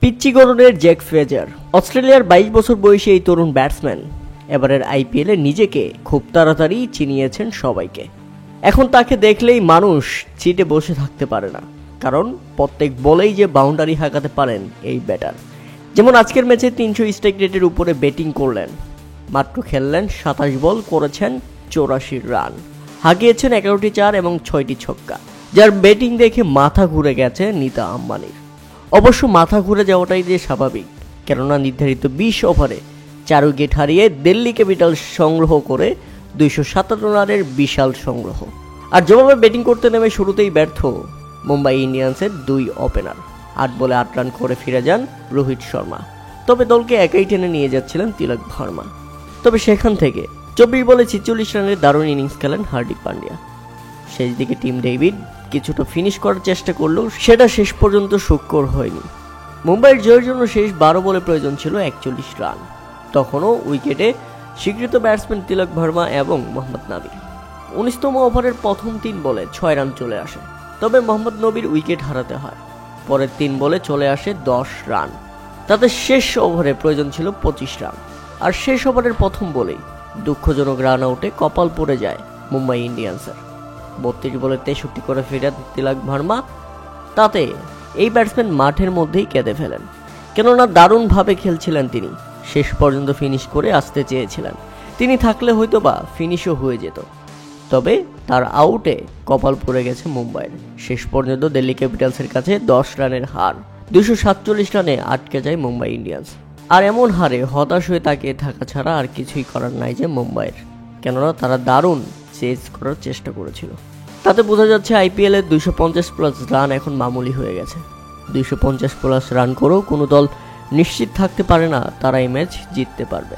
পিচ্চি গড়নের Jake Fraser, অস্ট্রেলিয়ার 22 বছর বয়সী এই তরুণ ব্যাটসম্যান এবারের আইপিএলে নিজেকে খুব তাড়াতাড়ি চিনিয়েছেন সবাইকে। এখন তাকে দেখলেই মানুষ চিটে বসে থাকতে পারে না, কারণ প্রত্যেক বলেই যে বাউন্ডারি হাঁকাতে পারেন এই ব্যাটার। যেমন আজকের ম্যাচে 300 স্ট্রাইক রেটের উপরে ব্যাটিং করলেন, মাত্র খেললেন 27 বল, করেছেন 84 রান, হাঁকিয়েছেন 11টি 4 এবং 6টি ছক্কা, যার ব্যাটিং দেখে মাথা ঘুরে গেছে নীতা আম্বানির। অবশ্য মাথা ঘুরে যাওয়াটাই যে স্বাভাবিক, কেননা নির্ধারিত 20 ওভারে 4 উইকেট হারিয়ে দিল্লি ক্যাপিটালস সংগ্রহ করে 257 রানের বিশাল সংগ্রহ। আর জবাবে ব্যাটিং করতে নেমে শুরুতেই ব্যর্থ মুম্বাই ইন্ডিয়ান্সের 2 ওপেনার। 8 বলে 8 রান করে ফিরে যান রোহিত শর্মা, তবে দলকে একাই টেনে নিয়ে যাচ্ছিলেন তিলক ভার্মা। তবে সেখান থেকে 24 বলে 46 রানের দারুণ ইনিংস খেলেন হার্দিক পান্ডিয়া। শেষ দিকে টিম ডেভিড কিছুটা ফিনিশ করার চেষ্টা করলেও সেটা শেষ পর্যন্ত সুখকর হয়নি। মুম্বাইয়ের জয়ের জন্য শেষ 12 বলে প্রয়োজন ছিল 41 রান। তখনও উইকেটে স্বীকৃত ব্যাটসম্যান তিলক ভার্মা এবং মোহাম্মদ নাবির। 19তম ওভারের প্রথম 3 বলে 6 রান চলে আসে, তবে মোহাম্মদ নবীর উইকেট হারাতে হয়। পরের 3 বলে চলে আসে 10 রান, তাতে শেষ ওভারে প্রয়োজন ছিল 25 রান। আর শেষ ওভারের প্রথম বলেই দুঃখজনক রান আউটে কপাল পড়ে যায় মুম্বাই ইন্ডিয়ান্সের। 32 বলে 63 করে ফেরান তিলক ভার্মা। তাতে এই ব্যাটসম্যান মাঠের মধ্যেই কেঁদে ফেলেন, কেননা দারুণভাবে খেলছিলেন তিনি। শেষ পর্যন্ত ফিনিশ করে আসতে চেয়েছিলেন, তিনি থাকলে হয়তো বা ফিনিশও হয়ে যেত। তবে তার আউটে কপাল পড়ে গেছে মুম্বাইয়ের। শেষ পর্যন্ত দিল্লি ক্যাপিটালসের কাছে 10 রানের হার, 247 রানে আটকে যায় মুম্বাই ইন্ডিয়ান্স। আর এমন হারে হতাশ হয়ে তাকিয়ে থাকা ছাড়া আর কিছুই করার নাই যে মুম্বাইয়ের, কেননা তারা দারুণ চেজ করার চেষ্টা করেছিল। তাতে বোঝা যাচ্ছে আইপিএল এর 250+ রান এখন মামুলি হয়ে গেছে। 250+ রান করেও কোনো দল নিশ্চিত থাকতে পারে না তারা এই ম্যাচ জিততে পারবে।